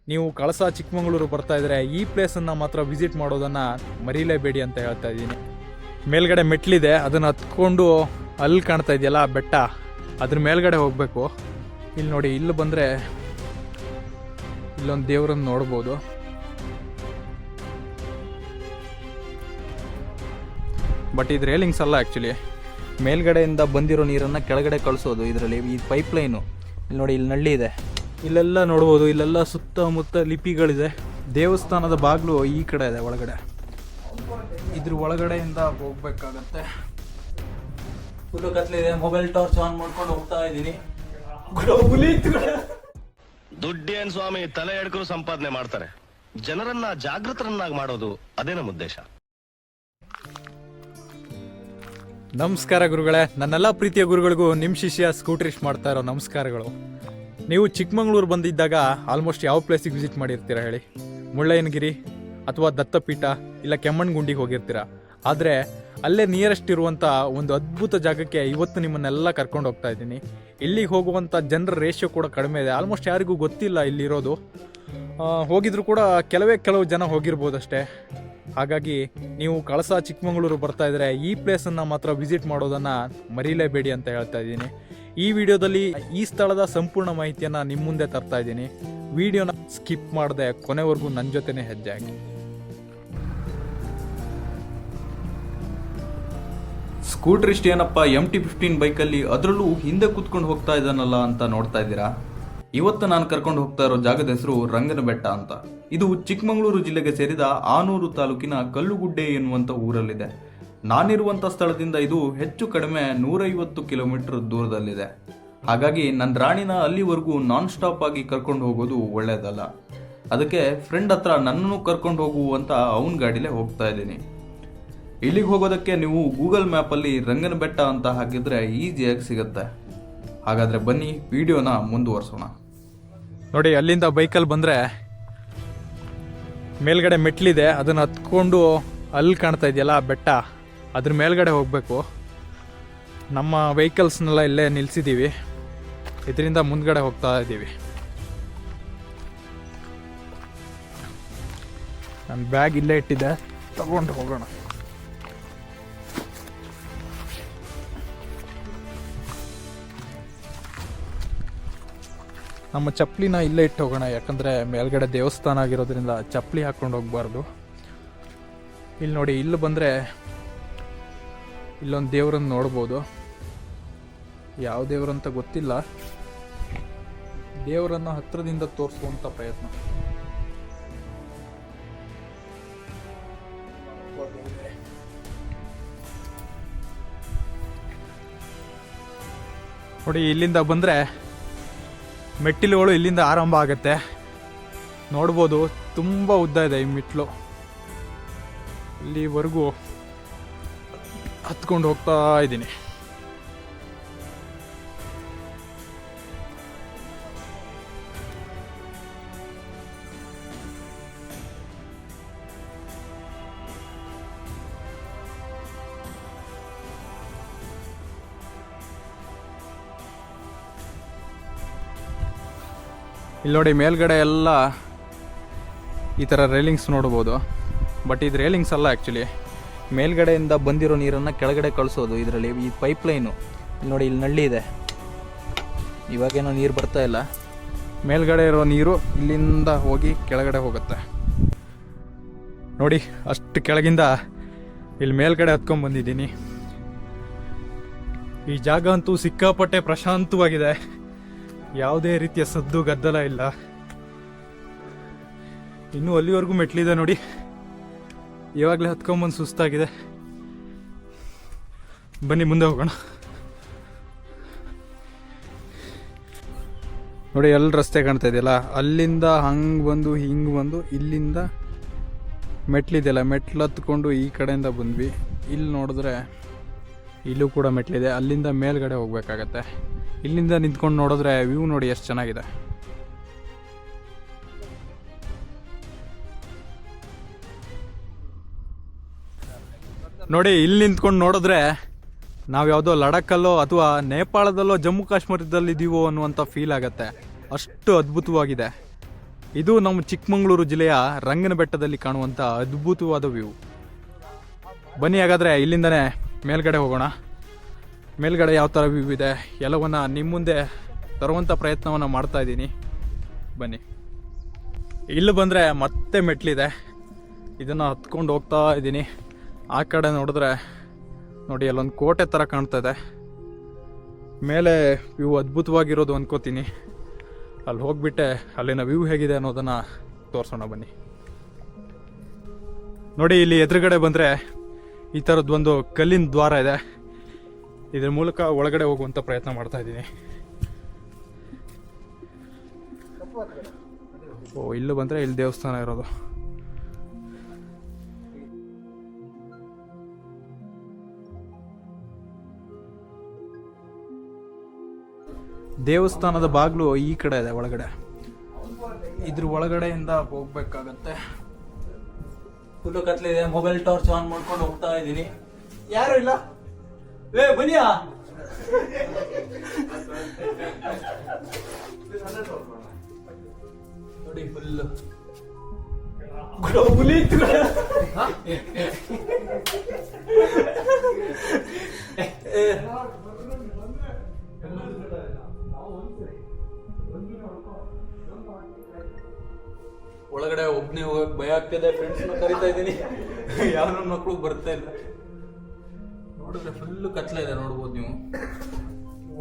ನೀವು ಕಳಸ ಚಿಕ್ಕಮಗಳೂರು ಬರ್ತಾ ಇದ್ರೆ ಈ ಪ್ಲೇಸನ್ನು ಮಾತ್ರ ವಿಸಿಟ್ ಮಾಡೋದನ್ನು ಮರೀಲೇಬೇಡಿ ಅಂತ ಹೇಳ್ತಾ ಇದ್ದೀನಿ. ಮೇಲ್ಗಡೆ ಮೆಟ್ಲಿದೆ, ಅದನ್ನು ಹತ್ಕೊಂಡು ಅಲ್ಲಿ ಕಾಣ್ತಾ ಇದೆಯಲ್ಲ ಬೆಟ್ಟ, ಅದ್ರ ಮೇಲ್ಗಡೆ ಹೋಗಬೇಕು. ಇಲ್ಲಿ ನೋಡಿ, ಇಲ್ಲಿ ಬಂದರೆ ಇಲ್ಲೊಂದು ದೇವರನ್ನು ನೋಡ್ಬೋದು. ಬಟ್ ಇದು ರೇಲಿಂಗ್ಸ್ ಅಲ್ಲ ಆ್ಯಕ್ಚುಲಿ, ಮೇಲ್ಗಡೆಯಿಂದ ಬಂದಿರೋ ನೀರನ್ನು ಕೆಳಗಡೆ ಕಳಿಸೋದು ಇದರಲ್ಲಿ. ಈ ಪೈಪ್ ಲೈನು ಇಲ್ಲಿ ನೋಡಿ, ಇಲ್ಲಿ ನಳ್ಳಿ ಇದೆ, ಇಲ್ಲೆಲ್ಲ ನೋಡ್ಬೋದು. ಇಲ್ಲೆಲ್ಲ ಸುತ್ತಮುತ್ತ ಲಿಪಿಗಳಿದೆ. ದೇವಸ್ಥಾನದ ಬಾಗಿಲು ಈ ಕಡೆ ಇದೆ ಒಳಗಡೆ, ಇದ್ರ ಒಳಗಡೆಯಿಂದ ಹೋಗ್ಬೇಕಾಗತ್ತೆ. ಫುಲ್ಲು ಕತ್ಲಿದೆ. ಮೊಬೈಲ್ ಟಾರ್ಚ್ ಆನ್ ಮಾಡ್ಕೊಂಡು ಹೋಗ್ತಾ ಇದ್ದೀನಿ. ದುಡ್ಡೇನ್ ಸ್ವಾಮಿ ತಲೆ ಎಡ್ಕರು ಸಂಪಾದನೆ ಮಾಡ್ತಾರೆ, ಜನರನ್ನ ಜಾಗೃತರನ್ನಾಗಿ ಮಾಡೋದು ಅದೇ ನಮ್ಮ ಉದ್ದೇಶ. ನಮಸ್ಕಾರ ಗುರುಗಳೇ, ನನ್ನೆಲ್ಲ ಪ್ರೀತಿಯ ಗುರುಗಳಿಗೂ ನಿಮ್ಮ ಶಿಷ್ಯ ಸ್ಕೂಟ್ರಿಸ್ಟ್ ಮಾಡ್ತಾ ಇರೋ ನಮಸ್ಕಾರಗಳು. ನೀವು ಚಿಕ್ಕಮಗಳೂರು ಬಂದಿದ್ದಾಗ ಆಲ್ಮೋಸ್ಟ್ ಯಾವ ಪ್ಲೇಸಿಗೆ ವಿಸಿಟ್ ಮಾಡಿರ್ತೀರಾ ಹೇಳಿ? ಮುಳ್ಳಯ್ಯನಗಿರಿ ಅಥವಾ ದತ್ತಪೀಠ ಇಲ್ಲ ಕೆಮ್ಮಣ್ಣಗುಂಡಿಗೆ ಹೋಗಿರ್ತೀರ. ಆದರೆ ಅಲ್ಲೇ ನಿಯರೆಸ್ಟ್ ಇರುವಂಥ ಒಂದು ಅದ್ಭುತ ಜಾಗಕ್ಕೆ ಇವತ್ತು ನಿಮ್ಮನ್ನೆಲ್ಲ ಕರ್ಕೊಂಡು ಹೋಗ್ತಾ ಇದ್ದೀನಿ. ಇಲ್ಲಿಗೆ ಹೋಗುವಂಥ ಜನರ ರೇಷಿಯೋ ಕೂಡ ಕಡಿಮೆ ಇದೆ. ಆಲ್ಮೋಸ್ಟ್ ಯಾರಿಗೂ ಗೊತ್ತಿಲ್ಲ ಇಲ್ಲಿರೋದು. ಹೋಗಿದ್ರು ಕೂಡ ಕೆಲವು ಜನ ಹೋಗಿರ್ಬೋದಷ್ಟೇ. ಹಾಗಾಗಿ ನೀವು ಕಳಸ ಚಿಕ್ಕಮಗಳೂರು ಬರ್ತಾ ಇದ್ರೆ ಈ ಪ್ಲೇಸನ್ನು ಮಾತ್ರ ವಿಸಿಟ್ ಮಾಡೋದನ್ನು ಮರೀಲೇಬೇಡಿ ಅಂತ ಹೇಳ್ತಾ ಇದ್ದೀನಿ. ಈ ವಿಡಿಯೋದಲ್ಲಿ ಈ ಸ್ಥಳದ ಸಂಪೂರ್ಣ ಮಾಹಿತಿಯನ್ನು ನಿಮ್ಮ ಮುಂದೆ ತರ್ತಾ ಇದ್ದೀನಿ. ವಿಡಿಯೋನ ಸ್ಕಿಪ್ ಮಾಡದೆ ಕೊನೆವರೆಗೂ ನನ್ನ ಜೊತೆನೇ ಹೆಜ್ಜೆ ಹಾಕಿ. ಸ್ಕೂಟ್ರಿಸ್ಟ್ ಏನಪ್ಪ MT-15 ಬೈಕಲ್ಲಿ ಅದರಲ್ಲೂ ಹಿಂದೆ ಕೂತ್ಕೊಂಡು ಹೋಗ್ತಾ ಇದ್ದಾನಲ್ಲ ಅಂತ ನೋಡ್ತಾ ಇದ್ದೀರಾ? ಇವತ್ತು ನಾನು ಕರ್ಕೊಂಡು ಹೋಗ್ತಾ ಇರೋ ಜಾಗದ ಹೆಸರು ರಂಗನಬೆಟ್ಟ ಅಂತ. ಇದು ಚಿಕ್ಕಮಗಳೂರು ಜಿಲ್ಲೆಗೆ ಸೇರಿದ ಆನೂರು ತಾಲೂಕಿನ ಕಲ್ಲುಗುಡ್ಡೆ ಎನ್ನುವಂಥ ಊರಲ್ಲಿದೆ. ನಾನಿರುವಂಥ ಸ್ಥಳದಿಂದ ಇದು ಹೆಚ್ಚು ಕಡಿಮೆ 150 ಕಿಲೋಮೀಟರ್ ದೂರದಲ್ಲಿದೆ. ಹಾಗಾಗಿ ನನ್ನ ರಾಣಿನ ಅಲ್ಲಿವರೆಗೂ ನಾನ್ ಸ್ಟಾಪ್ ಆಗಿ ಕರ್ಕೊಂಡು ಹೋಗೋದು ಒಳ್ಳೆಯದಲ್ಲ. ಅದಕ್ಕೆ ಫ್ರೆಂಡ್ ಹತ್ರ ನನ್ನನ್ನು ಕರ್ಕೊಂಡು ಹೋಗು ಅಂತ ಅವನ ಗಾಡಿಲೇ ಹೋಗ್ತಾ ಇದ್ದೀನಿ. ಇಲ್ಲಿಗೆ ಹೋಗೋದಕ್ಕೆ ನೀವು ಗೂಗಲ್ ಮ್ಯಾಪಲ್ಲಿ ರಂಗನಬೆಟ್ಟ ಅಂತ ಹಾಕಿದ್ರೆ ಈಸಿಯಾಗಿ ಸಿಗುತ್ತೆ. ಹಾಗಾದರೆ ಬನ್ನಿ ವಿಡಿಯೋನ ಮುಂದುವರ್ಸೋಣ. ನೋಡಿ, ಅಲ್ಲಿಂದ ಬೈಕಲ್ಲಿ ಬಂದರೆ ಮೇಲ್ಗಡೆ ಮೆಟ್ಲಿದೆ, ಅದನ್ನು ಹತ್ಕೊಂಡು ಅಲ್ಲಿ ಕಾಣ್ತಾ ಇದೆಯಲ್ಲ ಬೆಟ್ಟ, ಅದ್ರ ಮೇಲ್ಗಡೆ ಹೋಗಬೇಕು. ನಮ್ಮ ವೆಹಿಕಲ್ಸ್ನೆಲ್ಲ ಇಲ್ಲೇ ನಿಲ್ಲಿಸಿದ್ದೀವಿ. ಇದರಿಂದ ಮುಂದ್ಗಡೆ ಹೋಗ್ತಾ ಇದ್ದೀವಿ. ನನ್ನ ಬ್ಯಾಗ್ ಇಲ್ಲೇ ಇಟ್ಟಿದ್ದೆ, ತಗೊಂಡು ಹೋಗೋಣ. ನಮ್ಮ ಚಪ್ಪಲಿನ ಇಲ್ಲೇ ಇಟ್ಟು ಹೋಗೋಣ, ಯಾಕಂದರೆ ಮೇಲ್ಗಡೆ ದೇವಸ್ಥಾನ ಆಗಿರೋದ್ರಿಂದ ಚಪ್ಪಲಿ ಹಾಕ್ಕೊಂಡು ಹೋಗಬಾರ್ದು. ಇಲ್ಲಿ ನೋಡಿ, ಇಲ್ಲಿ ಬಂದರೆ ಇಲ್ಲೊಂದು ದೇವರನ್ನು ನೋಡ್ಬೋದು. ಯಾವ ದೇವರಂತ ಗೊತ್ತಿಲ್ಲ. ದೇವರನ್ನು ಹತ್ತಿರದಿಂದ ತೋರಿಸುವಂಥ ಪ್ರಯತ್ನ. ನೋಡಿ, ಇಲ್ಲಿಂದ ಬಂದರೆ ಮೆಟ್ಟಿಲುಗಳು ಇಲ್ಲಿಂದ ಆರಂಭ ಆಗುತ್ತೆ. ನೋಡ್ಬೋದು, ತುಂಬ ಉದ್ದ ಇದೆ ಈ ಮೆಟ್ಲು. ಇಲ್ಲಿವರೆಗೂ ಹತ್ಕೊಂಡು ಹೋಗ್ತಾ ಇದ್ದೀನಿ. ಇಲ್ಲಿ ನೋಡಿ, ಮೇಲ್ಗಡೆ ಎಲ್ಲ ಈ ಥರ ರೇಲಿಂಗ್ಸ್ ನೋಡ್ಬೋದು. ಬಟ್ ಇದು ರೇಲಿಂಗ್ಸ್ ಅಲ್ಲ ಆ್ಯಕ್ಚುಲಿ, ಮೇಲ್ಗಡೆಯಿಂದ ಬಂದಿರೋ ನೀರನ್ನು ಕೆಳಗಡೆ ಕಳಿಸೋದು ಇದರಲ್ಲಿ. ಈ ಪೈಪ್ ಲೈನು ಇಲ್ಲಿ ನೋಡಿ, ಇಲ್ಲಿ ನಳ್ಳಿ ಇದೆ. ಇವಾಗೇನೋ ನೀರು ಬರ್ತಾ ಇಲ್ಲ. ಮೇಲ್ಗಡೆ ಇರೋ ನೀರು ಇಲ್ಲಿಂದ ಹೋಗಿ ಕೆಳಗಡೆ ಹೋಗುತ್ತೆ. ನೋಡಿ, ಅಷ್ಟು ಕೆಳಗಿಂದ ಇಲ್ಲಿ ಮೇಲ್ಗಡೆ ಹತ್ಕೊಂಡ್ಬಂದಿದ್ದೀನಿ. ಈ ಜಾಗ ಅಂತೂ ಸಿಕ್ಕಾಪಟ್ಟೆ ಪ್ರಶಾಂತವಾಗಿದೆ. ಯಾವುದೇ ರೀತಿಯ ಸದ್ದು ಗದ್ದಲ ಇಲ್ಲ. ಇನ್ನೂ ಅಲ್ಲಿವರೆಗೂ ಮೆಟ್ಲಿದೆ ನೋಡಿ. ಇವಾಗಲೇ ಹತ್ಕೊಂಬಂದು ಸುಸ್ತಾಗಿದೆ. ಬನ್ನಿ ಮುಂದೆ ಹೋಗೋಣ. ನೋಡಿ, ಎಲ್ಲಿ ರಸ್ತೆ ಕಾಣ್ತಾ ಇದೆಯಲ್ಲ, ಅಲ್ಲಿಂದ ಹಂಗೆ ಬಂದು ಹಿಂಗೆ ಬಂದು ಇಲ್ಲಿಂದ ಮೆಟ್ಲಿದೆಯಲ್ಲ, ಮೆಟ್ಲು ಹತ್ಕೊಂಡು ಈ ಕಡೆಯಿಂದ ಬಂದ್ವಿ. ಇಲ್ಲಿ ನೋಡಿದ್ರೆ ಇಲ್ಲೂ ಕೂಡ ಮೆಟ್ಲಿದೆ. ಅಲ್ಲಿಂದ ಮೇಲ್ಗಡೆ ಹೋಗ್ಬೇಕಾಗತ್ತೆ. ಇಲ್ಲಿಂದ ನಿಂತ್ಕೊಂಡು ನೋಡಿದ್ರೆ ವ್ಯೂ ನೋಡಿ ಎಷ್ಟು ಚೆನ್ನಾಗಿದೆ. ನೋಡಿ, ಇಲ್ಲಿ ನಿಂತ್ಕೊಂಡು ನೋಡಿದ್ರೆ ನಾವು ಯಾವುದೋ ಲಡಾಖಲ್ಲೋ ಅಥವಾ ನೇಪಾಳದಲ್ಲೋ ಜಮ್ಮು ಕಾಶ್ಮೀರದಲ್ಲಿದ್ದೀವೋ ಅನ್ನುವಂಥ ಫೀಲ್ ಆಗುತ್ತೆ. ಅಷ್ಟು ಅದ್ಭುತವಾಗಿದೆ. ಇದು ನಮ್ಮ ಚಿಕ್ಕಮಗಳೂರು ಜಿಲ್ಲೆಯ ರಂಗನ ಬೆಟ್ಟದಲ್ಲಿ ಕಾಣುವಂಥ ಅದ್ಭುತವಾದ ವ್ಯೂ. ಬನ್ನಿ ಹಾಗಾದರೆ ಇಲ್ಲಿಂದನೇ ಮೇಲ್ಗಡೆ ಹೋಗೋಣ. ಮೇಲ್ಗಡೆ ಯಾವ ಥರ ವ್ಯೂ ಇದೆ ಎಲ್ಲವನ್ನ ನಿಮ್ಮ ಮುಂದೆ ತರುವಂಥ ಪ್ರಯತ್ನವನ್ನು ಮಾಡ್ತಾ ಇದ್ದೀನಿ. ಬನ್ನಿ. ಇಲ್ಲಿ ಬಂದರೆ ಮತ್ತೆ ಮೆಟ್ಲಿದೆ, ಇದನ್ನು ಹತ್ಕೊಂಡು ಹೋಗ್ತಾ ಇದ್ದೀನಿ. ಆ ಕಡೆ ನೋಡಿದ್ರೆ ನೋಡಿ ಅಲ್ಲೊಂದು ಕೋಟೆ ಥರ ಕಾಣ್ತಾ ಇದೆ. ಮೇಲೆ ವ್ಯೂ ಅದ್ಭುತವಾಗಿರೋದು ಅನ್ಕೋತೀನಿ. ಅಲ್ಲಿ ಹೋಗ್ಬಿಟ್ಟೆ ಅಲ್ಲಿನ ವ್ಯೂ ಹೇಗಿದೆ ಅನ್ನೋದನ್ನು ತೋರಿಸೋಣ ಬನ್ನಿ. ನೋಡಿ ಇಲ್ಲಿ ಎದುರುಗಡೆ ಬಂದರೆ ಈ ಥರದ್ದೊಂದು ಕಲ್ಲಿನ ದ್ವಾರ ಇದೆ. ಇದ್ರ ಮೂಲಕ ಒಳಗಡೆ ಹೋಗುವಂಥ ಪ್ರಯತ್ನ ಮಾಡ್ತಾ ಇದ್ದೀನಿ. ಓ, ಇಲ್ಲಿ ಬಂದರೆ ಇಲ್ಲಿ ದೇವಸ್ಥಾನ ಇರೋದು. ದೇವಸ್ಥಾನದ ಬಾಗಿಲು ಈ ಕಡೆ ಇದೆ ಒಳಗಡೆ. ಇದ್ರ ಒಳಗಡೆಯಿಂದ ಹೋಗ್ಬೇಕಾಗತ್ತೆ. ಫುಲ್ಲು ಕತ್ಲಿದೆ. ಮೊಬೈಲ್ ಟಾರ್ಚ್ ಆನ್ ಮಾಡ್ಕೊಂಡು ಹೋಗ್ತಾ ಇದ್ದೀನಿ. ಯಾರು ಇಲ್ಲ, ಬನ್ನಿಯಾ. ನೋಡಿ ಫುಲ್ ಒಳಗಡೆ ಒಬ್ಬನೇ ಹೋಗಕ್ ಭಯ ಆಗ್ತಿದೆ. ಫ್ರೆಂಡ್ಸ್ ಕರಿತಾ ಇದ್ದೀನಿ, ಯಾವ ನನ್ನ ಮಕ್ಕಳು ಬರ್ತಾ ಇಲ್ಲ. ನೋಡಿದ್ರೆ ಫುಲ್ ಕತ್ಲೆ ಇದೆ, ನೋಡ್ಬೋದು ನೀವು.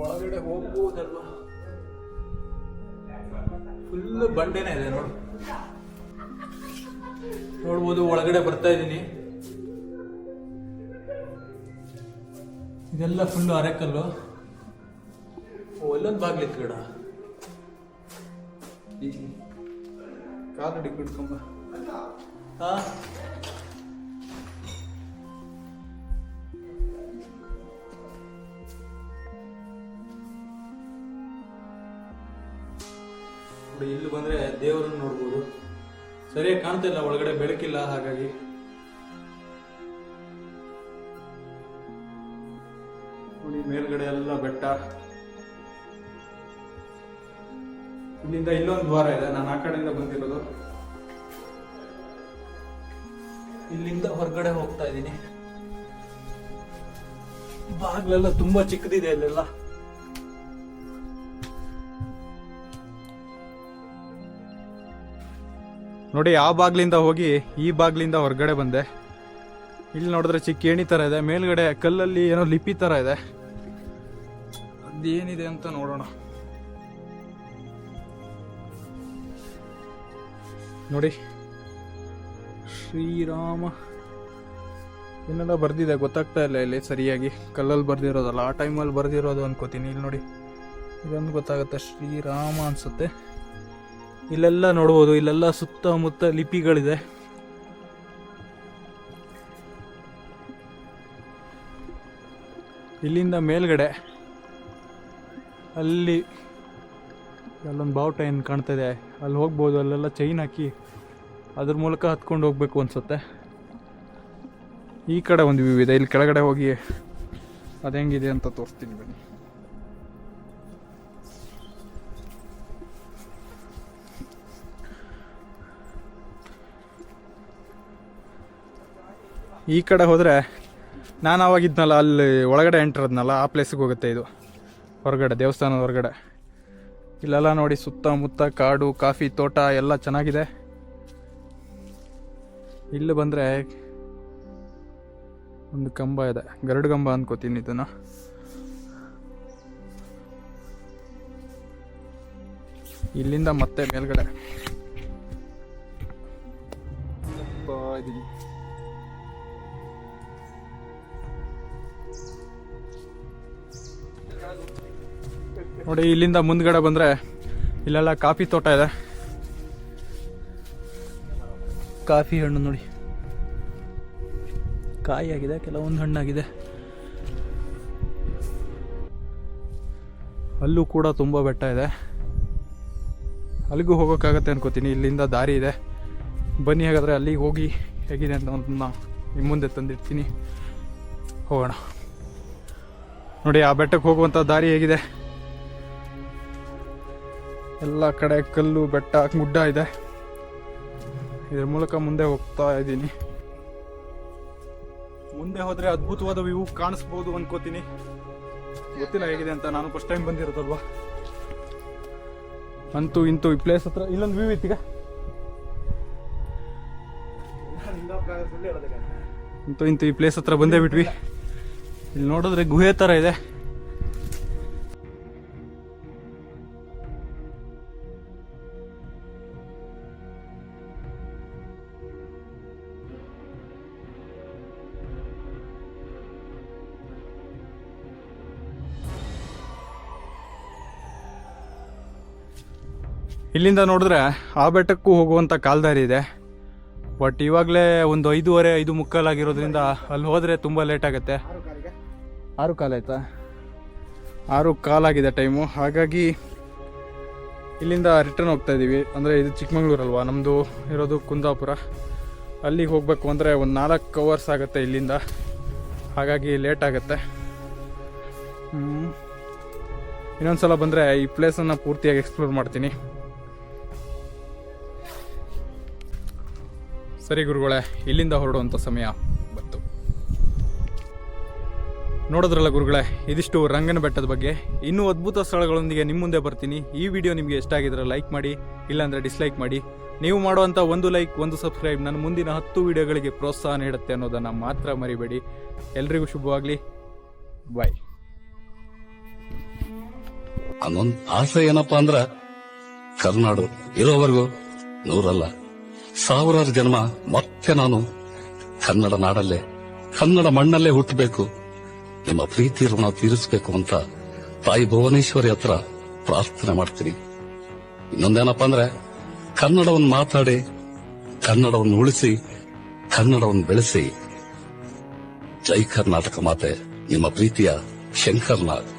ಒಳಗಡೆ ಹೋಗ್ಬೋದಲ್ವಾ? ಫುಲ್ ಬಂಡೆನೇ ಇದೆ ನೋಡ್ಬೋದು. ಒಳಗಡೆ ಬರ್ತಾ ಇದ್ದೀನಿ. ಇದೆಲ್ಲ ಫುಲ್ಲು ಅರೆಕಲ್ಲು. ಎಲ್ಲೊಂದು ಬಾಗ್ಲಿತ್ತು ಗಿಡ. ಕಾಲಡಿ ಬಿಡ್ಕೊಂಬ. ಇಲ್ಲಿ ಬಂದ್ರೆ ದೇವರನ್ನು ನೋಡ್ಬೋದು. ಸರಿಯಾಗಿ ಕಾಣ್ತಿಲ್ಲ, ಒಳಗಡೆ ಬೆಳಕಿಲ್ಲ, ಹಾಗಾಗಿ. ನೋಡಿ ಮೇಲ್ಗಡೆ ಎಲ್ಲ ಬೆಟ್ಟ. ಇಲ್ಲಿಂದ ಇಲ್ಲೊಂದು ದ್ವಾರ ಇದೆ. ನಾನು ಆ ಕಡೆಯಿಂದ ಬಂದಿರೋದು. ಇಲ್ಲಿಂದ ಹೊರಗಡೆ ಹೋಗ್ತಾ ಇದ್ದೀನಿ. ಬಾಗ್ಲೆಲ್ಲ ತುಂಬಾ ಚಿಕ್ಕದಿದೆ ಇಲ್ಲೆಲ್ಲ. ನೋಡಿ ಆ ಬಾಗ್ಲಿಂದ ಹೋಗಿ ಈ ಬಾಗ್ಲಿಂದ ಹೊರಗಡೆ ಬಂದೆ. ಇಲ್ಲಿ ನೋಡಿದ್ರೆ ಚಿಕ್ಕ ಏಣಿ ತರ ಇದೆ. ಮೇಲ್ಗಡೆ ಕಲ್ಲಲ್ಲಿ ಏನೋ ಲಿಪಿ ತರ ಇದೆ. ಅದೇನಿದೆ ಅಂತ ನೋಡೋಣ. ನೋಡಿ ಶ್ರೀರಾಮ ಏನೆಲ್ಲ ಬರ್ದಿದೆ, ಗೊತ್ತಾಗ್ತಾ ಇಲ್ಲ ಇಲ್ಲಿ ಸರಿಯಾಗಿ. ಕಲ್ಲಲ್ಲಿ ಬರ್ದಿರೋದಲ್ಲ, ಆ ಟೈಮಲ್ಲಿ ಬರ್ದಿರೋದು ಅನ್ಕೋತೀನಿ. ಇಲ್ಲಿ ನೋಡಿ ಇದೊಂದು ಗೊತ್ತಾಗುತ್ತೆ, ಶ್ರೀರಾಮ ಅನ್ಸುತ್ತೆ. ಇಲ್ಲೆಲ್ಲ ನೋಡ್ಬೋದು, ಇಲ್ಲೆಲ್ಲ ಸುತ್ತಮುತ್ತ ಲಿಪಿಗಳಿದೆ. ಇಲ್ಲಿಂದ ಮೇಲ್ಗಡೆ ಅಲ್ಲಿ ಅಲ್ಲೊಂದು ಬಾವುಟ ಏನು ಕಾಣ್ತಾ ಇದೆ, ಅಲ್ಲಿ ಹೋಗ್ಬೋದು. ಅಲ್ಲೆಲ್ಲ ಚೈನ್ ಹಾಕಿ ಅದ್ರ ಮೂಲಕ ಹತ್ಕೊಂಡು ಹೋಗ್ಬೇಕು ಅನ್ಸುತ್ತೆ. ಈ ಕಡೆ ಒಂದು ವ್ಯೂ ಇದೆ. ಇಲ್ಲಿ ಕೆಳಗಡೆ ಹೋಗಿ ಅದೆಂಗಿದೆ ಅಂತ ತೋರಿಸ್ತೀನಿ ಬನ್ನಿ. ಈ ಕಡೆ ಹೋದರೆ ನಾನು ಆವಾಗಿದ್ನಲ್ಲ ಅಲ್ಲಿ ಒಳಗಡೆ ಎಂಟ್ರದ್ನಲ್ಲ, ಆ ಪ್ಲೇಸಿಗೆ ಹೋಗುತ್ತೆ ಇದು. ಹೊರಗಡೆ ದೇವಸ್ಥಾನದ ಹೊರಗಡೆ ಇಲ್ಲೆಲ್ಲ ನೋಡಿ ಸುತ್ತಮುತ್ತ ಕಾಡು, ಕಾಫಿ ತೋಟ ಎಲ್ಲ ಚೆನ್ನಾಗಿದೆ. ಇಲ್ಲಿ ಬಂದರೆ ಒಂದು ಕಂಬ ಇದೆ, ಗರುಡು ಕಂಬ ಅನ್ಕೋತೀನಿ ಇದನ್ನು. ಇಲ್ಲಿಂದ ಮತ್ತೆ ಮೇಲ್ಗಡೆ ನೋಡಿ. ಇಲ್ಲಿಂದ ಮುಂದ್ಗಡೆ ಬಂದರೆ ಇಲ್ಲೆಲ್ಲ ಕಾಫಿ ತೋಟ ಇದೆ. ಕಾಫಿ ಹಣ್ಣು ನೋಡಿ, ಕಾಯಿ ಆಗಿದೆ, ಕೆಲವೊಂದು ಹಣ್ಣಾಗಿದೆ. ಅಲ್ಲೂ ಕೂಡ ತುಂಬ ಬೆಟ್ಟ ಇದೆ. ಅಲ್ಲಿಗೂ ಹೋಗೋಕ್ಕಾಗತ್ತೆ ಅನ್ಕೋತೀನಿ. ಇಲ್ಲಿಂದ ದಾರಿ ಇದೆ. ಬನ್ನಿ ಹಾಗಾದರೆ ಅಲ್ಲಿಗೆ ಹೋಗಿ ಹೇಗಿದೆ ಅಂತ ನಿಮ್ಮ ಮುಂದೆ ತಂದಿರ್ತೀನಿ, ಹೋಗೋಣ. ನೋಡಿ ಆ ಬೆಟ್ಟಕ್ಕೆ ಹೋಗುವಂಥ ದಾರಿ ಹೇಗಿದೆ. ಎಲ್ಲ ಕಡೆ ಕಲ್ಲು ಬೆಟ್ಟ ಗುಡ್ಡ ಇದೆ. ಇದ್ರ ಮೂಲಕ ಮುಂದೆ ಹೋಗ್ತಾ ಇದ್ದೀನಿ. ಮುಂದೆ ಹೋದ್ರೆ ಅದ್ಭುತವಾದ ವ್ಯೂ ಕಾಣಿಸ್ಬೋದು ಅನ್ಕೋತೀನಿ. ಗೊತ್ತಿಲ್ಲ ಹೇಗಿದೆ ಅಂತ, ನಾನು ಫಸ್ಟ್ ಟೈಮ್ ಬಂದಿರೋದಲ್ವಾ. ಅಂತೂ ಇಂತೂ ಈ ಪ್ಲೇಸ್ ಹತ್ರ ಇಲ್ಲೊಂದು ವ್ಯೂ ಇತ್ತೀಗ. ಅಂತೂ ಇಂತೂ ಈ ಪ್ಲೇಸ್ ಹತ್ರ ಬಂದೇ ಬಿಟ್ವಿ. ಇಲ್ಲಿ ನೋಡಿದ್ರೆ ಗುಹೆ ತರ ಇದೆ. ಇಲ್ಲಿಂದ ನೋಡಿದ್ರೆ ಆ ಬೆಟ್ಟಕ್ಕೂ ಹೋಗುವಂಥ ಕಾಲ್ದಾರಿ ಇದೆ. ಬಟ್ ಇವಾಗಲೇ ಒಂದು 5:30 5:45 ಆಗಿರೋದ್ರಿಂದ ಅಲ್ಲಿ ಹೋದರೆ ತುಂಬ ಲೇಟ್ ಆಗುತ್ತೆ. 6:15 ಆಯ್ತಾ? 6:15 ಆಗಿದೆ ಟೈಮು. ಹಾಗಾಗಿ ಇಲ್ಲಿಂದ ರಿಟರ್ನ್ ಹೋಗ್ತಾ ಇದ್ದೀವಿ. ಅಂದರೆ ಇದು ಚಿಕ್ಕಮಂಗ್ಳೂರು ಅಲ್ವಾ, ನಮ್ಮದು ಇರೋದು ಕುಂದಾಪುರ. ಅಲ್ಲಿಗೆ ಹೋಗಬೇಕು ಅಂದರೆ ಒಂದು 4 ಅವರ್ಸ್ ಆಗುತ್ತೆ ಇಲ್ಲಿಂದ. ಹಾಗಾಗಿ ಲೇಟ್ ಆಗುತ್ತೆ. ಇನ್ನೊಂದ್ಸಲ ಬಂದರೆ ಈ ಪ್ಲೇಸನ್ನು ಪೂರ್ತಿಯಾಗಿ ಎಕ್ಸ್ಪ್ಲೋರ್ ಮಾಡ್ತೀನಿ. ಸರಿ ಗುರುಗಳೇ, ಇಲ್ಲಿಂದ ಹೊರಡುವಂಥ ಸಮಯ ಬಂತು. ನೋಡಿದ್ರಲ್ಲ ಗುರುಗಳೇ, ಇದಿಷ್ಟು ರಂಗನ ಬೆಟ್ಟದ ಬಗ್ಗೆ. ಇನ್ನೂ ಅದ್ಭುತ ಸ್ಥಳಗಳೊಂದಿಗೆ ನಿಮ್ಮ ಮುಂದೆ ಬರ್ತೀನಿ. ಈ ವಿಡಿಯೋ ನಿಮಗೆ ಇಷ್ಟ ಆಗಿದ್ರೆ ಲೈಕ್ ಮಾಡಿ, ಇಲ್ಲಾಂದರೆ ಡಿಸ್ಲೈಕ್ ಮಾಡಿ. ನೀವು ಮಾಡುವಂಥ ಒಂದು ಲೈಕ್, ಒಂದು ಸಬ್ಸ್ಕ್ರೈಬ್ ನನ್ನ ಮುಂದಿನ 10 ವಿಡಿಯೋಗಳಿಗೆ ಪ್ರೋತ್ಸಾಹ ನೀಡುತ್ತೆ ಅನ್ನೋದನ್ನು ಮಾತ್ರ ಮರಿಬೇಡಿ. ಎಲ್ರಿಗೂ ಶುಭವಾಗಲಿ. ಬಾಯ್. ಅನ್ನೊಂದು ಆಸೆ ಏನಪ್ಪಾ ಅಂದ್ರ, ಕರ್ನಾಡು ಇರೋವರೆಗೂ 100 ಅಲ್ಲ 1000 ಜನ್ಮ ಮತ್ತೆ ನಾನು ಕನ್ನಡ ನಾಡಲ್ಲೇ, ಕನ್ನಡ ಮಣ್ಣಲ್ಲೇ ಹುಟ್ಟಬೇಕು, ನಿಮ್ಮ ಪ್ರೀತಿ ಋಣ ತೀರಿಸಬೇಕು ಅಂತ ತಾಯಿ ಭುವನೇಶ್ವರಿ ಹತ್ರ ಪ್ರಾರ್ಥನೆ ಮಾಡ್ತೀನಿ. ಇನ್ನೊಂದೇನಪ್ಪಾ ಅಂದ್ರೆ, ಕನ್ನಡವನ್ನು ಮಾತಾಡಿ, ಕನ್ನಡವನ್ನು ಉಳಿಸಿ, ಕನ್ನಡವನ್ನು ಬೆಳೆಸಿ. ಜೈ ಕರ್ನಾಟಕ ಮಾತೆ, ನಿಮ್ಮ ಪ್ರೀತಿಯ ಶಂಕರ್ನಾಗ್.